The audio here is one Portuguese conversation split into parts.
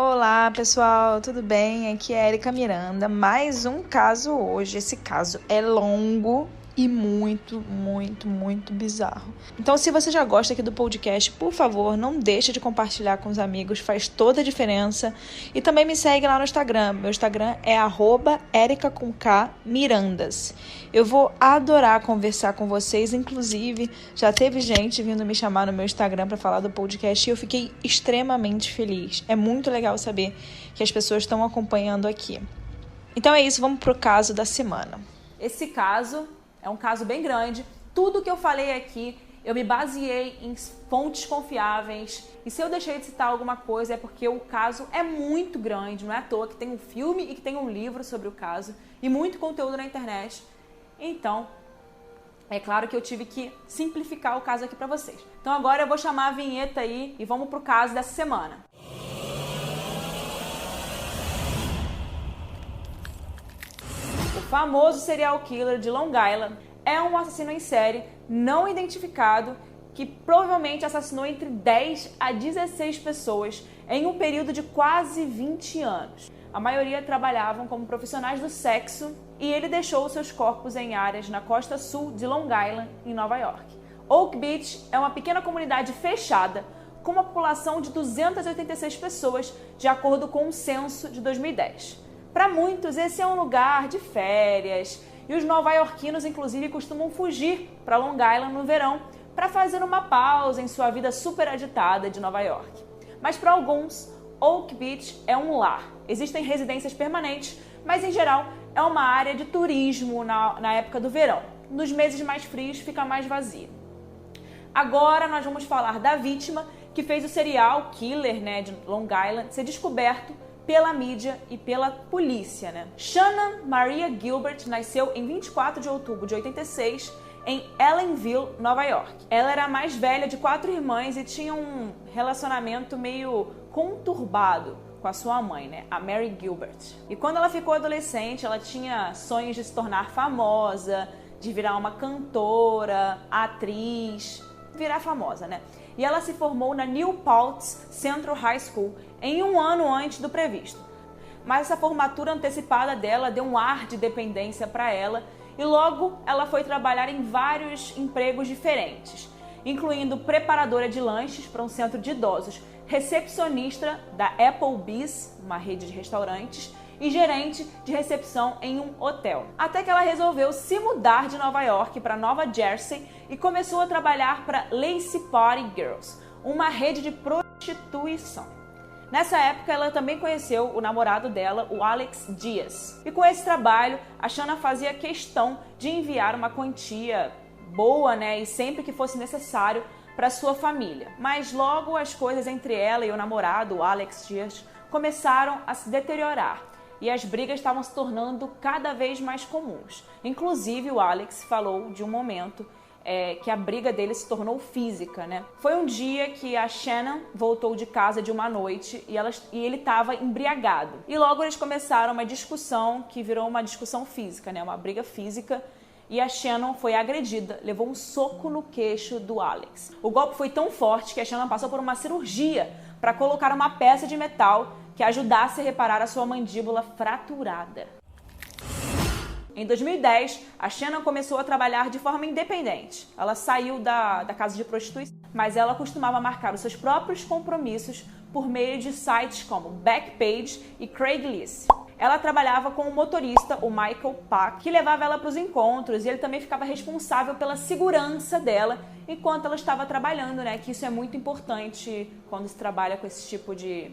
Olá, pessoal, tudo bem? Aqui é a Erika Miranda. Mais um caso hoje. Esse caso é longo e muito bizarro. Então, se você já gosta aqui do podcast, por favor, não deixe de compartilhar com os amigos, faz toda a diferença. E também me segue lá no Instagram. Meu Instagram é @erika_mirandas. Eu vou adorar conversar com vocês, inclusive já teve gente vindo me chamar no meu Instagram para falar do podcast e eu fiquei extremamente feliz. É muito legal saber que as pessoas estão acompanhando aqui. Então é isso, vamos pro caso da semana. Esse caso é um caso bem grande. Tudo que eu falei aqui, eu me baseei em fontes confiáveis. E se eu deixei de citar alguma coisa é porque o caso é muito grande. Não é à toa que tem um filme e que tem um livro sobre o caso. E muito conteúdo na internet. Então, é claro que eu tive que simplificar o caso aqui para vocês. Então agora eu vou chamar a vinheta aí e vamos pro caso dessa semana. O famoso serial killer de Long Island é um assassino em série não identificado que provavelmente assassinou entre 10 a 16 pessoas em um período de quase 20 anos. A maioria trabalhavam como profissionais do sexo e ele deixou seus corpos em áreas na costa sul de Long Island, em Nova York. Oak Beach é uma pequena comunidade fechada com uma população de 286 pessoas, de acordo com um censo de 2010. Para muitos, esse é um lugar de férias e os nova-iorquinos, inclusive, costumam fugir para Long Island no verão para fazer uma pausa em sua vida super agitada de Nova York. Mas para alguns, Oak Beach é um lar. Existem residências permanentes, mas em geral é uma área de turismo na época do verão. Nos meses mais frios fica mais vazia. Agora nós vamos falar da vítima que fez o serial killer, de Long Island ser descoberto pela mídia e pela polícia, Shannon Maria Gilbert nasceu em 24 de outubro de 86 em Ellenville, Nova York. Ela era a mais velha de 4 irmãs e tinha um relacionamento meio conturbado com a sua mãe, a Mary Gilbert. E quando ela ficou adolescente, ela tinha sonhos de se tornar famosa, de virar uma cantora, atriz, virar famosa, E ela se formou na New Paltz Central High School em um ano antes do previsto. Mas essa formatura antecipada dela deu um ar de dependência para ela e logo ela foi trabalhar em vários empregos diferentes, incluindo preparadora de lanches para um centro de idosos, recepcionista da Applebee's, uma rede de restaurantes, e gerente de recepção em um hotel. Até que ela resolveu se mudar de Nova York para Nova Jersey e começou a trabalhar para Lazy Party Girls, uma rede de prostituição. Nessa época, ela também conheceu o namorado dela, o Alex Diaz. E com esse trabalho, a Shannon fazia questão de enviar uma quantia boa, e sempre que fosse necessário para sua família. Mas logo as coisas entre ela e o namorado, o Alex Diaz, começaram a se deteriorar. E as brigas estavam se tornando cada vez mais comuns. Inclusive, o Alex falou de um momento que a briga dele se tornou física, Foi um dia que a Shannon voltou de casa de uma noite e ele estava embriagado. E logo eles começaram uma discussão que virou uma discussão física, Uma briga física. E a Shannon foi agredida, levou um soco no queixo do Alex. O golpe foi tão forte que a Shannon passou por uma cirurgia para colocar uma peça de metal que ajudasse a reparar a sua mandíbula fraturada. Em 2010, a Shannon começou a trabalhar de forma independente. Ela saiu da casa de prostituição, mas ela costumava marcar os seus próprios compromissos por meio de sites como Backpage e Craigslist. Ela trabalhava com um motorista, o Michael Pack, que levava ela para os encontros e ele também ficava responsável pela segurança dela enquanto ela estava trabalhando, Que isso é muito importante quando se trabalha com esse tipo de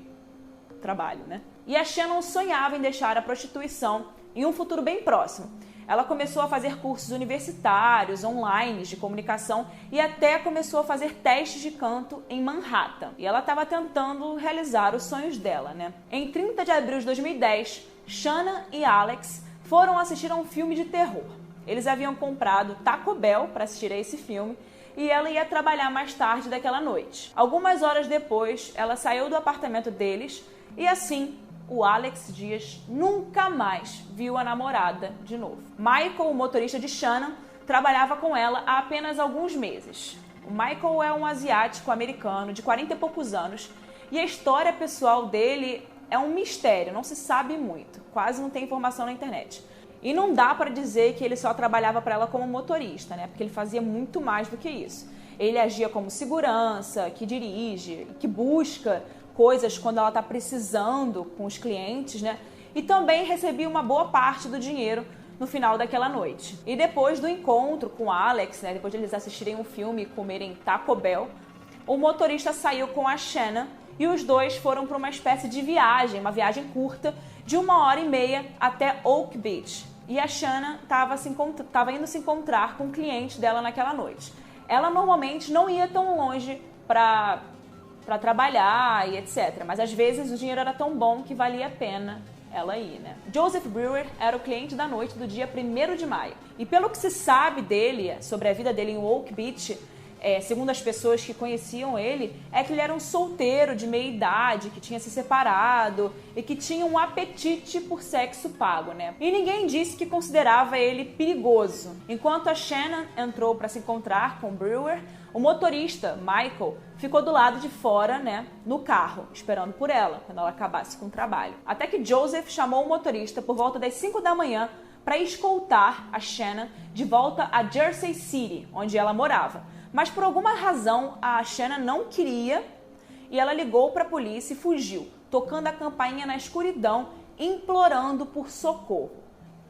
trabalho, E a Shannon sonhava em deixar a prostituição em um futuro bem próximo. Ela começou a fazer cursos universitários, online, de comunicação e até começou a fazer testes de canto em Manhattan. E ela estava tentando realizar os sonhos dela, Em 30 de abril de 2010, Shannon e Alex foram assistir a um filme de terror. Eles haviam comprado Taco Bell para assistir a esse filme e ela ia trabalhar mais tarde daquela noite. Algumas horas depois, ela saiu do apartamento deles e assim o Alex Diaz nunca mais viu a namorada de novo. Michael, o motorista de Shannon, trabalhava com ela há apenas alguns meses. O Michael é um asiático americano de 40 e poucos anos e a história pessoal dele é um mistério, não se sabe muito, quase não tem informação na internet. E não dá para dizer que ele só trabalhava para ela como motorista, né? Porque ele fazia muito mais do que isso. Ele agia como segurança, que dirige, que busca coisas quando ela está precisando com os clientes, né? E também recebia uma boa parte do dinheiro no final daquela noite. E depois do encontro com Alex, né? Depois de eles assistirem um filme e comerem Taco Bell, o motorista saiu com a Shanna e os dois foram para uma espécie de viagem, uma viagem curta de 1h30 até Oak Beach. E a Shanna estava indo se encontrar com o cliente dela naquela noite. Ela normalmente não ia tão longe para trabalhar e etc. Mas às vezes o dinheiro era tão bom que valia a pena ela ir, né? Joseph Brewer era o cliente da noite do dia 1º de maio. E pelo que se sabe dele, sobre a vida dele em Oak Beach, segundo as pessoas que conheciam ele, é que ele era um solteiro de meia idade, que tinha se separado e que tinha um apetite por sexo pago, né? E ninguém disse que considerava ele perigoso. Enquanto a Shanna entrou para se encontrar com Brewer, o motorista, Michael, ficou do lado de fora, né, no carro, esperando por ela, quando ela acabasse com o trabalho. Até que Joseph chamou o motorista por volta das 5 da manhã para escoltar a Shanna de volta a Jersey City, onde ela morava. Mas por alguma razão a Shanna não queria e ela ligou para a polícia e fugiu, tocando a campainha na escuridão, implorando por socorro.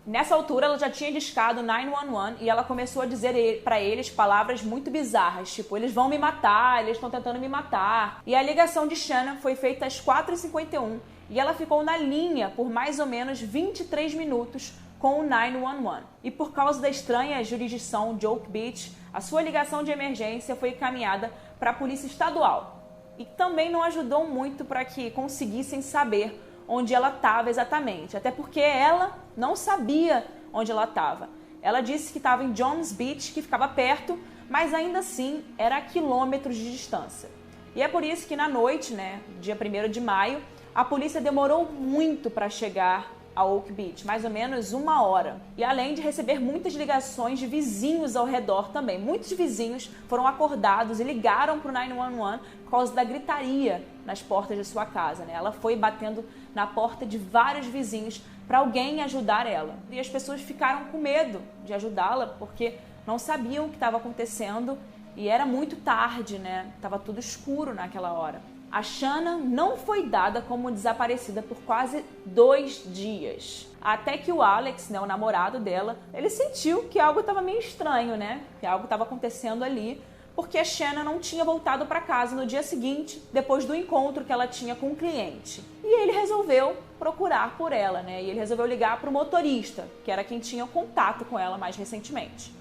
Nessa altura ela já tinha discado 911 e ela começou a dizer para eles palavras muito bizarras, tipo, eles vão me matar, eles estão tentando me matar. E a ligação de Shanna foi feita às 4h51 e ela ficou na linha por mais ou menos 23 minutos com o 911. E por causa da estranha jurisdição de Oak Beach, a sua ligação de emergência foi encaminhada para a polícia estadual. E também não ajudou muito para que conseguissem saber onde ela estava exatamente, até porque ela não sabia onde ela estava. Ela disse que estava em Jones Beach, que ficava perto, mas ainda assim era a quilômetros de distância. E é por isso que na noite, né, dia 1º de maio, a polícia demorou muito para chegar a Oak Beach, mais ou menos 1 hora. E além de receber muitas ligações de vizinhos ao redor também. Muitos vizinhos foram acordados e ligaram para o 911 por causa da gritaria nas portas de sua casa, né? Ela foi batendo na porta de vários vizinhos para alguém ajudar ela. E as pessoas ficaram com medo de ajudá-la porque não sabiam o que estava acontecendo e era muito tarde, né? Tava tudo escuro naquela hora. A Shanna não foi dada como desaparecida por quase 2 dias. Até que o Alex, né, o namorado dela, ele sentiu que algo estava meio estranho, né? Que algo estava acontecendo ali, porque a Shanna não tinha voltado para casa no dia seguinte, depois do encontro que ela tinha com o cliente. E ele resolveu procurar por ela, né? E ele resolveu ligar para o motorista, que era quem tinha contato com ela mais recentemente.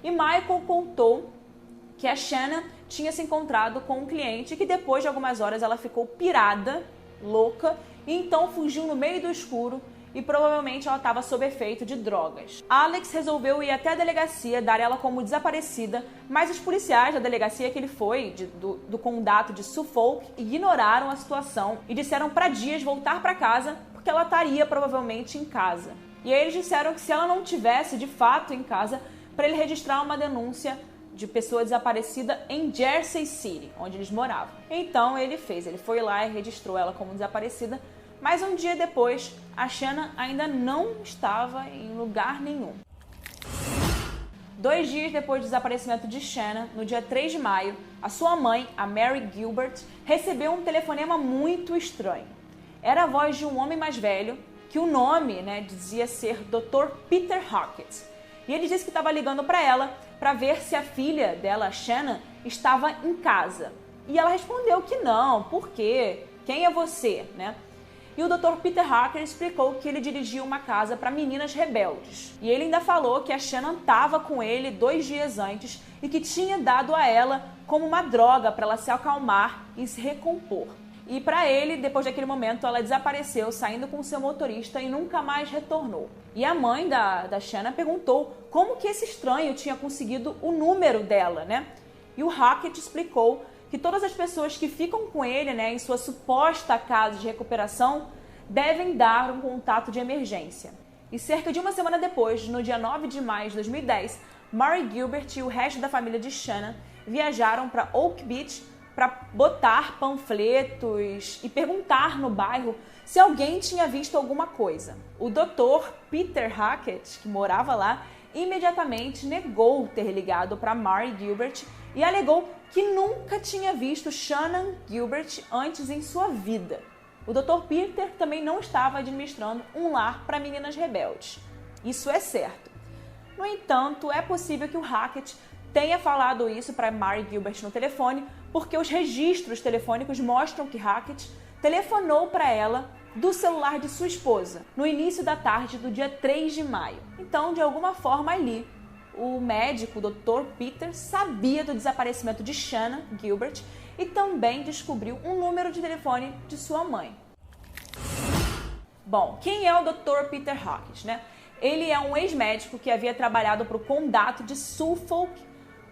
E Michael contou que a Shanna tinha se encontrado com um cliente e que depois de algumas horas ela ficou pirada, louca, e então fugiu no meio do escuro e provavelmente ela estava sob efeito de drogas. Alex resolveu ir até a delegacia, dar ela como desaparecida, mas os policiais da delegacia que ele foi, do condado de Suffolk, ignoraram a situação e disseram para Dias voltar para casa porque ela estaria provavelmente em casa. E aí eles disseram que se ela não tivesse de fato em casa, para ele registrar uma denúncia de pessoa desaparecida em Jersey City, onde eles moravam. Então ele foi lá e registrou ela como desaparecida, mas um dia depois a Shanna ainda não estava em lugar nenhum. 2 dias depois do desaparecimento de Shanna, no dia 3 de maio, a sua mãe, a Mary Gilbert, recebeu um telefonema muito estranho. Era a voz de um homem mais velho, que o nome, né, dizia ser Dr. Peter Hackett. E ele disse que estava ligando para ela para ver se a filha dela, Shanna, estava em casa. E ela respondeu que não, por quê? Quem é você, né? E o Dr. Peter Hacker explicou que ele dirigia uma casa para meninas rebeldes. E ele ainda falou que a Shanna estava com ele 2 dias antes e que tinha dado a ela como uma droga para ela se acalmar e se recompor. E para ele, depois daquele momento, ela desapareceu, saindo com seu motorista e nunca mais retornou. E a mãe da Shanna perguntou como que esse estranho tinha conseguido o número dela, né? E o Hackett explicou que todas as pessoas que ficam com ele, né, em sua suposta casa de recuperação, devem dar um contato de emergência. E cerca de uma semana depois, no dia 9 de maio de 2010, Mary Gilbert e o resto da família de Shanna viajaram para Oak Beach para botar panfletos e perguntar no bairro se alguém tinha visto alguma coisa. O Dr. Peter Hackett, que morava lá, imediatamente negou ter ligado para Mary Gilbert e alegou que nunca tinha visto Shannan Gilbert antes em sua vida. O Dr. Peter também não estava administrando um lar para meninas rebeldes. Isso é certo. No entanto, é possível que o Hackett tenha falado isso para Mary Gilbert no telefone, porque os registros telefônicos mostram que Hackett telefonou para ela do celular de sua esposa, no início da tarde do dia 3 de maio. Então, de alguma forma ali, o médico, o Dr. Peter, sabia do desaparecimento de Shannan Gilbert e também descobriu um número de telefone de sua mãe. Bom, quem é o Dr. Peter Hackett, né? Ele é um ex-médico que havia trabalhado para o condado de Suffolk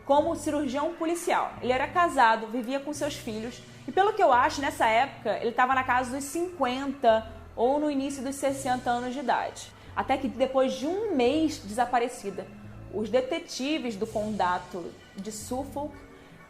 como cirurgião policial. Ele era casado, vivia com seus filhos e, pelo que eu acho, nessa época ele estava na casa dos 50 ou no início dos 60 anos de idade. Até que depois de um mês desaparecida, os detetives do condado de Suffolk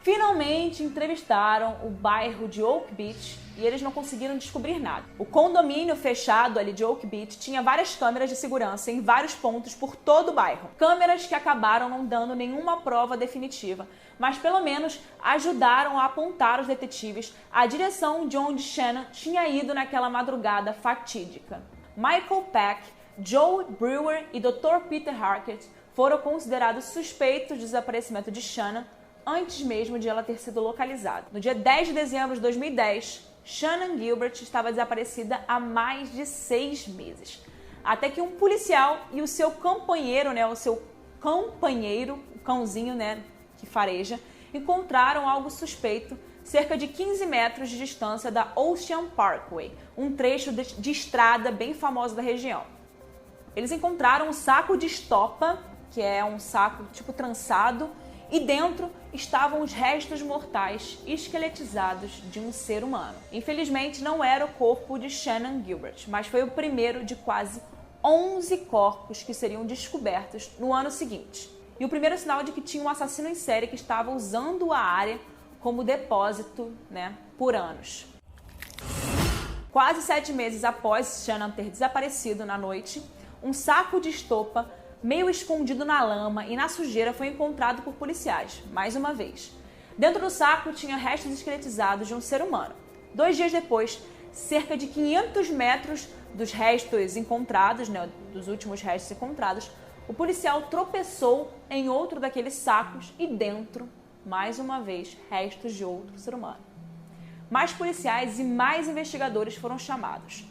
finalmente entrevistaram o bairro de Oak Beach e eles não conseguiram descobrir nada. O condomínio fechado ali de Oak Beach tinha várias câmeras de segurança em vários pontos por todo o bairro. Câmeras que acabaram não dando nenhuma prova definitiva, mas pelo menos ajudaram a apontar os detetives à direção de onde Shannan tinha ido naquela madrugada fatídica. Michael Peck, Joe Brewer e Dr. Peter Hackett foram considerados suspeitos do desaparecimento de Shannan antes mesmo de ela ter sido localizada. No dia 10 de dezembro de 2010, Shannan Gilbert estava desaparecida há mais de 6 meses. Até que um policial e o seu companheiro, o cãozinho, que fareja, encontraram algo suspeito cerca de 15 metros de distância da Ocean Parkway, um trecho de estrada bem famoso da região. Eles encontraram um saco de estopa, que é um saco tipo trançado, e dentro estavam os restos mortais esqueletizados de um ser humano. Infelizmente, não era o corpo de Shannan Gilbert, mas foi o primeiro de quase 11 corpos que seriam descobertos no ano seguinte. E o primeiro sinal de que tinha um assassino em série que estava usando a área como depósito, por anos. Quase 7 meses após Shannan ter desaparecido na noite, um saco de estopa meio escondido na lama e na sujeira foi encontrado por policiais, mais uma vez. Dentro do saco tinha restos esqueletizados de um ser humano. 2 dias depois, cerca de 500 metros dos restos encontrados, dos últimos restos encontrados, o policial tropeçou em outro daqueles sacos e dentro, mais uma vez, restos de outro ser humano. Mais policiais e mais investigadores foram chamados.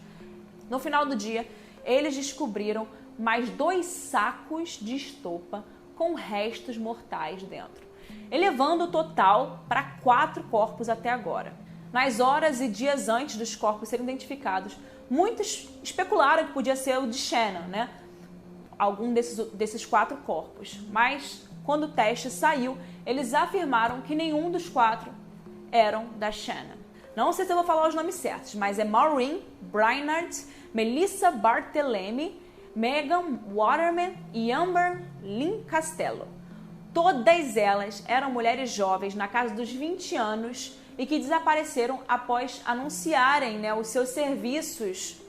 No final do dia, eles descobriram mais 2 sacos de estopa com restos mortais dentro, elevando o total para 4 corpos até agora. Nas horas e dias antes dos corpos serem identificados, muitos especularam que podia ser o de Shannan, algum desses 4 corpos. Mas, quando o teste saiu, eles afirmaram que nenhum dos 4 eram da Shannan. Não sei se eu vou falar os nomes certos, mas é Maureen Brainard, Melissa Barthelemy, Megan Waterman e Amber Lynn Castello. Todas elas eram mulheres jovens na casa dos 20 anos e que desapareceram após anunciarem os seus serviços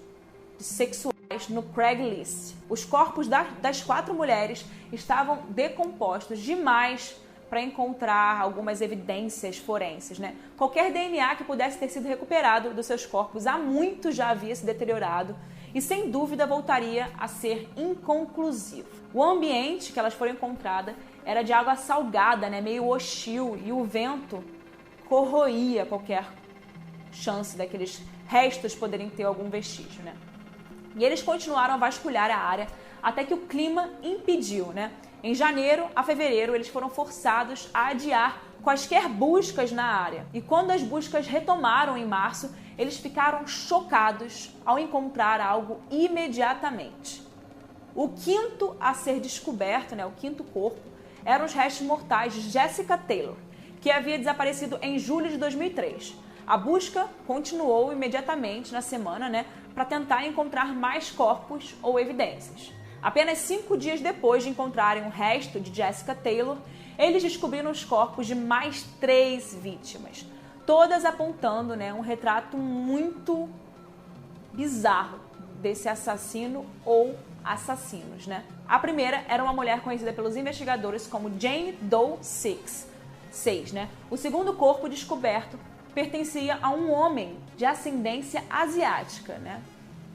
sexuais no Craigslist. Os corpos das 4 mulheres estavam decompostos demais para encontrar algumas evidências forenses. Qualquer DNA que pudesse ter sido recuperado dos seus corpos há muito já havia se deteriorado e sem dúvida voltaria a ser inconclusivo. O ambiente que elas foram encontradas era de água salgada, meio hostil, e o vento corroía qualquer chance daqueles restos poderem ter algum vestígio. E eles continuaram a vasculhar a área até que o clima impediu. Em janeiro a fevereiro, eles foram forçados a adiar quaisquer buscas na área. E quando as buscas retomaram em março, eles ficaram chocados ao encontrar algo imediatamente. O quinto a ser descoberto, o quinto corpo, eram os restos mortais de Jessica Taylor, que havia desaparecido em julho de 2003. A busca continuou imediatamente na semana, para tentar encontrar mais corpos ou evidências. Apenas 5 dias depois de encontrarem o resto de Jessica Taylor, eles descobriram os corpos de mais 3 vítimas. todas apontando, né, um retrato muito bizarro desse assassino ou assassinos, né? A primeira era uma mulher conhecida pelos investigadores como Jane Doe 6, né? O segundo corpo descoberto pertencia a um homem de ascendência asiática, né?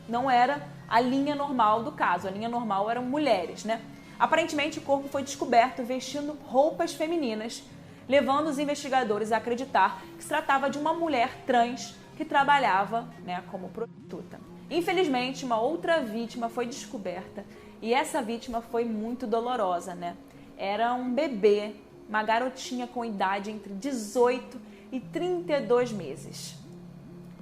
Não era a linha normal do caso, a linha normal eram mulheres, né? Aparentemente o corpo foi descoberto vestindo roupas femininas, levando os investigadores a acreditar que se tratava de uma mulher trans que trabalhava, né, como prostituta. Infelizmente, uma outra vítima foi descoberta e essa vítima foi muito dolorosa, né? Era um bebê, uma garotinha com idade entre 18 e 32 meses.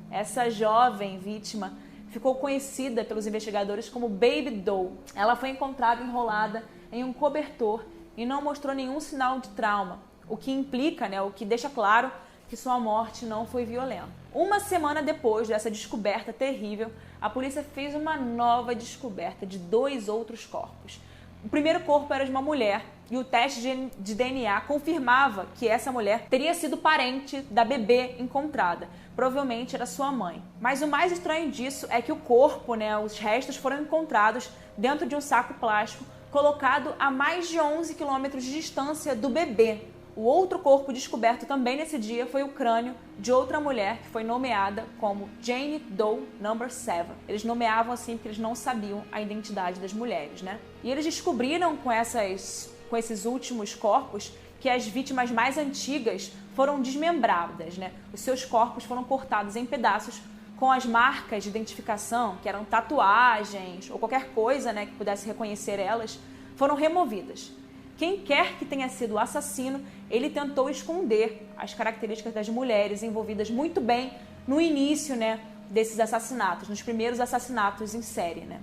Essa jovem vítima ficou conhecida pelos investigadores como Baby Doe. Ela foi encontrada enrolada em um cobertor e não mostrou nenhum sinal de trauma, o que implica, né, o que deixa claro que sua morte não foi violenta. Uma semana depois dessa descoberta terrível, a polícia fez uma nova descoberta de 2 outros corpos. O primeiro corpo era de uma mulher e o teste de DNA confirmava que essa mulher teria sido parente da bebê encontrada. Provavelmente era sua mãe. Mas o mais estranho disso é que o corpo, né, os restos foram encontrados dentro de um saco plástico colocado a mais de 11 quilômetros de distância do bebê. O outro corpo descoberto também nesse dia foi o crânio de outra mulher que foi nomeada como Jane Doe No. 7. Eles nomeavam assim porque eles não sabiam a identidade das mulheres, né? E eles descobriram com esses últimos corpos que as vítimas mais antigas foram desmembradas, né? Os seus corpos foram cortados em pedaços com as marcas de identificação, que eram tatuagens ou qualquer coisa, né, que pudesse reconhecer elas, foram removidas. Quem quer que tenha sido o assassino, ele tentou esconder as características das mulheres envolvidas muito bem no início, né, desses assassinatos, nos primeiros assassinatos em série, né?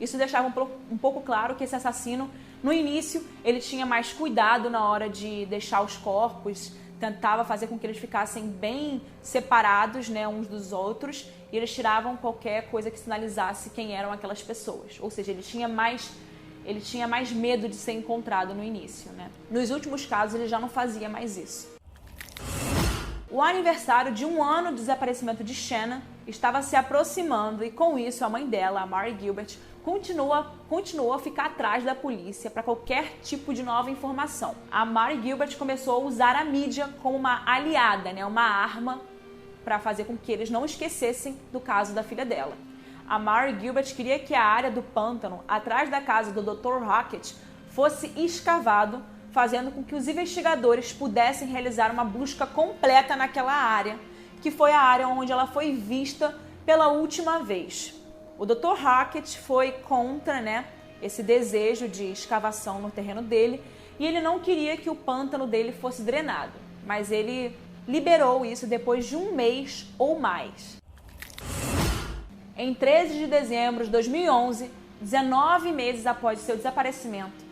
Isso deixava um pouco claro que esse assassino, no início, ele tinha mais cuidado na hora de deixar os corpos, tentava fazer com que eles ficassem bem separados, né, uns dos outros, e eles tiravam qualquer coisa que sinalizasse quem eram aquelas pessoas. Ou seja, ele tinha mais medo de ser encontrado no início, né? Nos últimos casos, ele já não fazia mais isso. O aniversário de 1 ano de desaparecimento de Shannon estava se aproximando e, com isso, a mãe dela, a Mary Gilbert, continuou a ficar atrás da polícia para qualquer tipo de nova informação. A Mary Gilbert começou a usar a mídia como uma aliada, né? Uma arma para fazer com que eles não esquecessem do caso da filha dela. A Mary Gilbert queria que a área do pântano, atrás da casa do Dr. Hackett, fosse escavado, fazendo com que os investigadores pudessem realizar uma busca completa naquela área, que foi a área onde ela foi vista pela última vez. O Dr. Hackett foi contra, né, esse desejo de escavação no terreno dele e ele não queria que o pântano dele fosse drenado, mas ele liberou isso depois de 1 mês ou mais. Em 13 de dezembro de 2011, 19 meses após seu desaparecimento,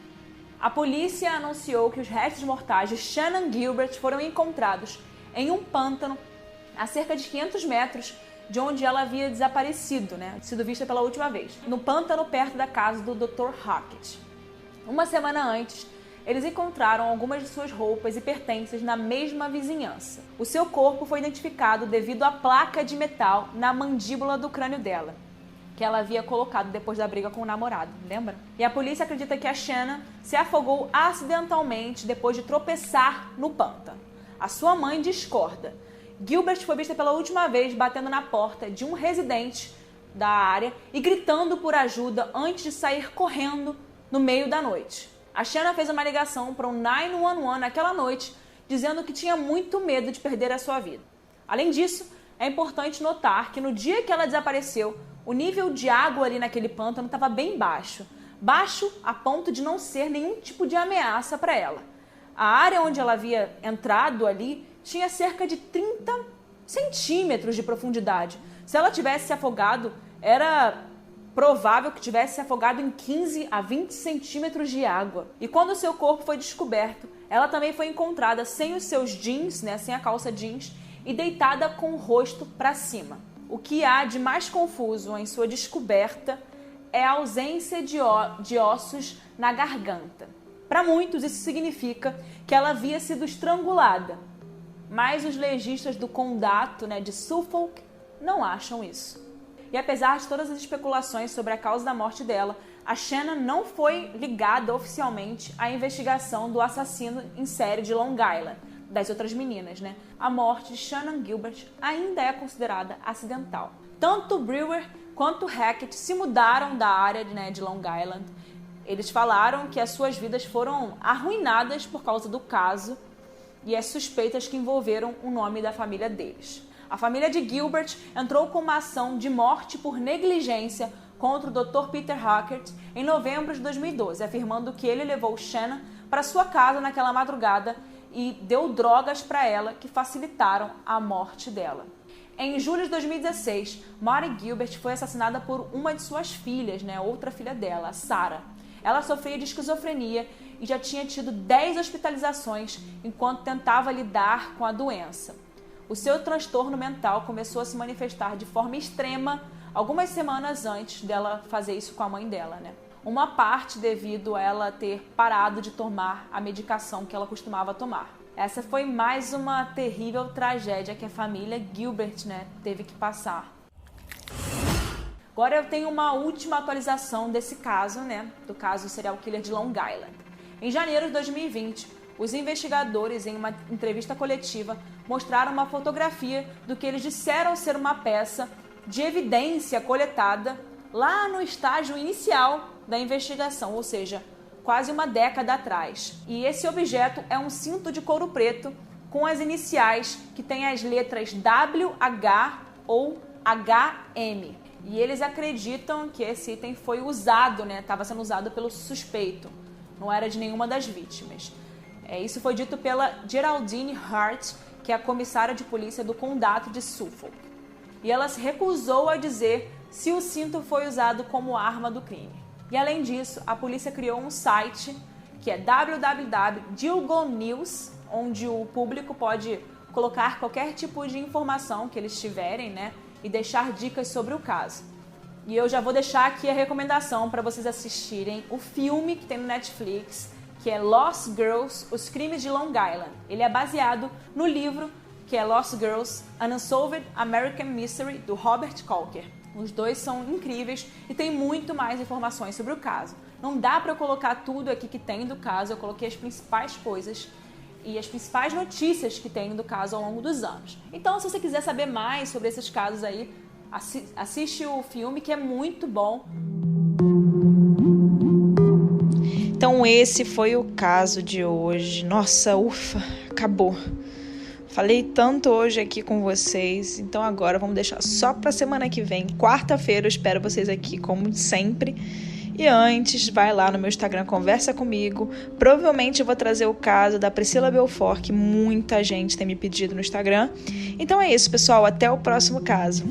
a polícia anunciou que os restos mortais de Shannon Gilbert foram encontrados em um pântano a cerca de 500 metros de onde ela havia desaparecido, né? Sido vista pela última vez, no pântano perto da casa do Dr. Hackett. Uma semana antes, eles encontraram algumas de suas roupas e pertences na mesma vizinhança. O seu corpo foi identificado devido à placa de metal na mandíbula do crânio dela, que ela havia colocado depois da briga com o namorado, lembra? E a polícia acredita que a Shannon se afogou acidentalmente depois de tropeçar no pântano. A sua mãe discorda. Gilbert foi vista pela última vez batendo na porta de um residente da área e gritando por ajuda antes de sair correndo no meio da noite. A Shannon fez uma ligação para o 911 naquela noite, dizendo que tinha muito medo de perder a sua vida. Além disso, é importante notar que no dia que ela desapareceu, o nível de água ali naquele pântano estava bem baixo. Baixo a ponto de não ser nenhum tipo de ameaça para ela. A área onde ela havia entrado ali tinha cerca de 30 centímetros de profundidade. Se ela tivesse se afogado, era provável que tivesse se afogado em 15 a 20 centímetros de água. E quando o seu corpo foi descoberto, ela também foi encontrada sem os seus jeans, né, sem a calça jeans, e deitada com o rosto para cima. O que há de mais confuso em sua descoberta é a ausência de ossos na garganta. Para muitos, isso significa que ela havia sido estrangulada. mas os legistas do condado, de Suffolk não acham isso. E apesar de todas as especulações sobre a causa da morte dela, a Shannon não foi ligada oficialmente à investigação do assassino em série de Long Island, das outras meninas, A morte de Shannon Gilbert ainda é considerada acidental. Tanto Brewer quanto Hackett se mudaram da área de Long Island. Eles falaram que as suas vidas foram arruinadas por causa do caso e as suspeitas que envolveram o nome da família deles. A família de Gilbert entrou com uma ação de morte por negligência contra o Dr. Peter Hackett em novembro de 2012, afirmando que ele levou Shannon para sua casa naquela madrugada e deu drogas para ela que facilitaram a morte dela. Em julho de 2016, Mary Gilbert foi assassinada por uma de suas filhas, outra filha dela, a Sarah. Ela sofria de esquizofrenia e já tinha tido 10 hospitalizações enquanto tentava lidar com a doença. O seu transtorno mental começou a se manifestar de forma extrema algumas semanas antes dela fazer isso com a mãe dela, Uma parte devido a ela ter parado de tomar a medicação que ela costumava tomar. Essa foi mais uma terrível tragédia que a família Gilbert, teve que passar. Agora eu tenho uma última atualização desse caso, do caso serial killer de Long Island. Em janeiro de 2020, os investigadores, em uma entrevista coletiva, mostraram uma fotografia do que eles disseram ser uma peça de evidência coletada lá no estágio inicial da investigação, ou seja, quase uma década atrás. E esse objeto é um cinto de couro preto com as iniciais que têm as letras WH ou HM. E eles acreditam que esse item foi usado, estava sendo usado pelo suspeito, não era de nenhuma das vítimas. Isso foi dito pela Geraldine Hart, que é a comissária de polícia do condado de Suffolk. E ela se recusou a dizer se o cinto foi usado como arma do crime. E além disso, a polícia criou um site que é www.gilgonews, onde o público pode colocar qualquer tipo de informação que eles tiverem, e deixar dicas sobre o caso. E eu já vou deixar aqui a recomendação para vocês assistirem o filme que tem no Netflix, que é Lost Girls, Os Crimes de Long Island. Ele é baseado no livro que é Lost Girls, An Unsolved American Mystery, do Robert Colker. Os dois são incríveis e tem muito mais informações sobre o caso. Não dá para eu colocar tudo aqui que tem do caso, eu coloquei as principais coisas e as principais notícias que tem do caso ao longo dos anos. Então, se você quiser saber mais sobre esses casos aí, assiste o filme, que é muito bom. Então, esse foi o caso de hoje. Nossa, ufa, acabou. Falei tanto hoje aqui com vocês, então agora vamos deixar só para semana que vem. Quarta-feira eu espero vocês aqui, como sempre. E antes, vai lá no meu Instagram, conversa comigo. Provavelmente eu vou trazer o caso da Priscila Belfort, que muita gente tem me pedido no Instagram. Então é isso, pessoal. Até o próximo caso.